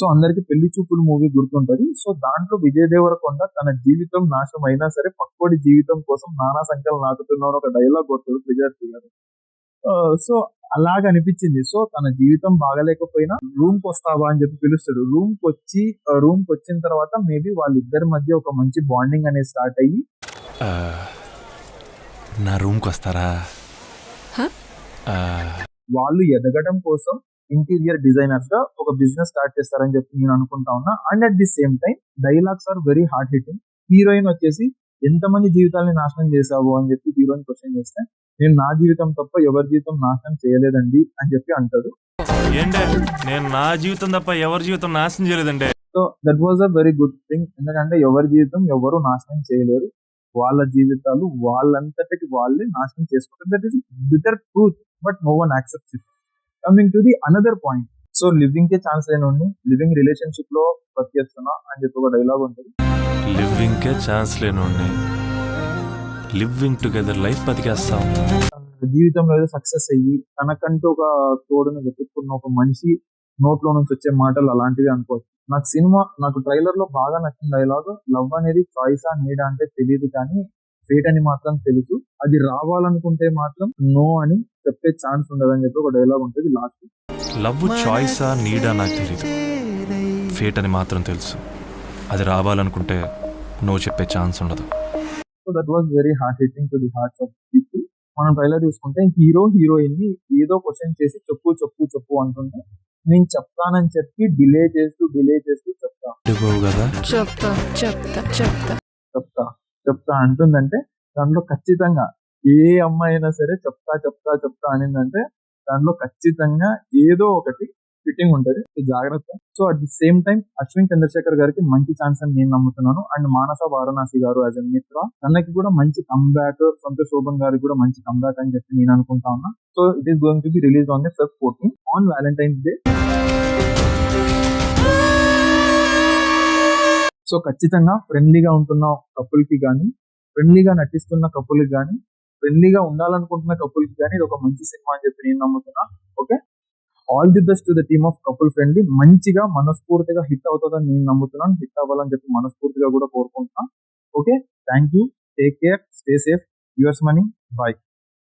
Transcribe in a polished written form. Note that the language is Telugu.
సో అందరికి పెళ్లి చూపులు మూవీ గుర్తుంటది. సో దాంట్లో విజయ్ దేవరకొండ తన జీవితం నాశనం అయినా సరే పక్కోడి జీవితం కోసం నానా సంఖ్యలు నాటుతున్నాను ఒక డైలాగ్ కొట్టాడు విజయ్ గారు. సో అలాగ అనిపించింది. సో తన జీవితం బాగలేకపోయినా రూమ్ కి వస్తావా అని చెప్పి పిలుస్తాడు. రూమ్ కి వచ్చిన తర్వాత మేబీ వాళ్ళిద్దరి మధ్య ఒక మంచి బాండింగ్ అనేది స్టార్ట్ అయ్యి నా రూమ్ కి వస్తారా, వాళ్ళు ఎదగడం కోసం ఇంటీరియర్ డిజైనర్స్ గా ఒక బిజినెస్ స్టార్ట్ చేస్తారని చెప్పి నేను అనుకుంటా ఉన్నా. And at the same time dialogues are very heart hitting. Heroine వచ్చేసి ఎంతమంది జీవితాలని నాశనం చేశావు అని చెప్పి హీరోయిన్ క్వశ్చన్ చేస్తే నేను నా జీవితం తప్ప ఎవరి జీవితం నాశనం చేయలేదండి అని చెప్పి అంటాడు. నేను నా జీవితం తప్ప ఎవరి జీవితం నాశనం చేయలేదండి. So that was a very good thing. ఎందుకంటే ఎవరి జీవితం ఎవరు నాశనం చేయలేరు, వాళ్ళ జీవితాలు వాళ్ళంతటికి వాళ్ళే నాశనం చేసుకుంటారు. That is bitter truth, but no one accepts it. Coming to the another point, so living కే ఛాన్స్ లేనుండి లివింగ్ రిలేషన్షిప్ లో బతికేస్తున్నా అని చెప్పి ఒక డైలాగ్ ఉంటుంది. లివింగ్ కే ఛాన్స్ లేనుండి లివింగ్ టుగెదర్ లైఫ్ బతికేస్తాం. జీవితంలో ఏదో సక్సెస్ అయ్యి తనకంటూ ఒక తోడును వెతుక్కున్న ఒక మనిషి నోట్లో నుంచి వచ్చే మాటలు అలాంటివి అనుకోవచ్చు. నాకు ట్రైలర్ లో బాగా నచ్చిన డైలాగ్, లవ్ అనేది చాయిసా నీడా అంటే తెలియదు కానీ ఫేట్ అని మాత్రం తెలుసు, అది రావాలనుకుంటే మాత్రం నో అని చెప్పే ఛాన్స్ ఉండదు అని చెప్పి ఒక డైలాగ్ ఉంటుంది లాస్ట్. లవ్ చాయిసా నీడా నాకు తెలియదు, ఫేట్ అని మాత్రం తెలుసు, అది రావాలనుకుంటే నో చెప్పే ఛాన్స్ ఉండదు. So that was very heart hitting to the hearts of people. మనం ట్రైలర్ చూసుకుంటే హీరోయిన్ ని ఏదో క్వశ్చన్ చేసి చెప్పు అంటుంటే నేను చెప్తానని చెప్పి డిలే చేస్తూ చెప్తా అంటుందంటే దాంట్లో ఖచ్చితంగా ఏ అమ్మాయి అయినా సరే చెప్తా అనిందంటే దాంట్లో ఖచ్చితంగా ఏదో ఒకటి ఫిట్టింగ్ ఉంటది, జాగ్రత్త. So at the same time Ashwin Chandrasekhar గారికి మంచి ఛాన్స్ అని నేను నమ్ముతున్నాను. అండ్ మానస వారణాసి గారు యాజ్ ఎ మిత్ర, తనకి కూడా మంచి కంబ్యాక్, సంతోష్ శోభన్ గారికి కూడా మంచి కంబ్యాక్ అని చెప్పి నేను అనుకుంటా ఉన్నా. So it is going to be release on the Feb 14 on Valentine's day. So ఖచ్చితంగా ఫ్రెండ్లీగా ఉంటున్న కపుల్ కి గానీ, ఫ్రెండ్లీగా నటిస్తున్న కపుల్ కి గానీ, ఫ్రెండ్లీగా ఉండాలనుకుంటున్న కపుల్ కి గానీ ఇది ఒక మంచి సినిమా అని చెప్పి నేను నమ్ముతున్నా. Okay, all the best to the team of couple friendly. మంచిగా మనస్ఫూర్తిగా హిట్ అవుతుందని నేను నమ్ముతున్నాను, హిట్ అవ్వాలని చెప్పి మనస్ఫూర్తిగా కూడా కోరుకుంటున్నాను. Okay, thank you, take care, stay safe, yours Mani, bye.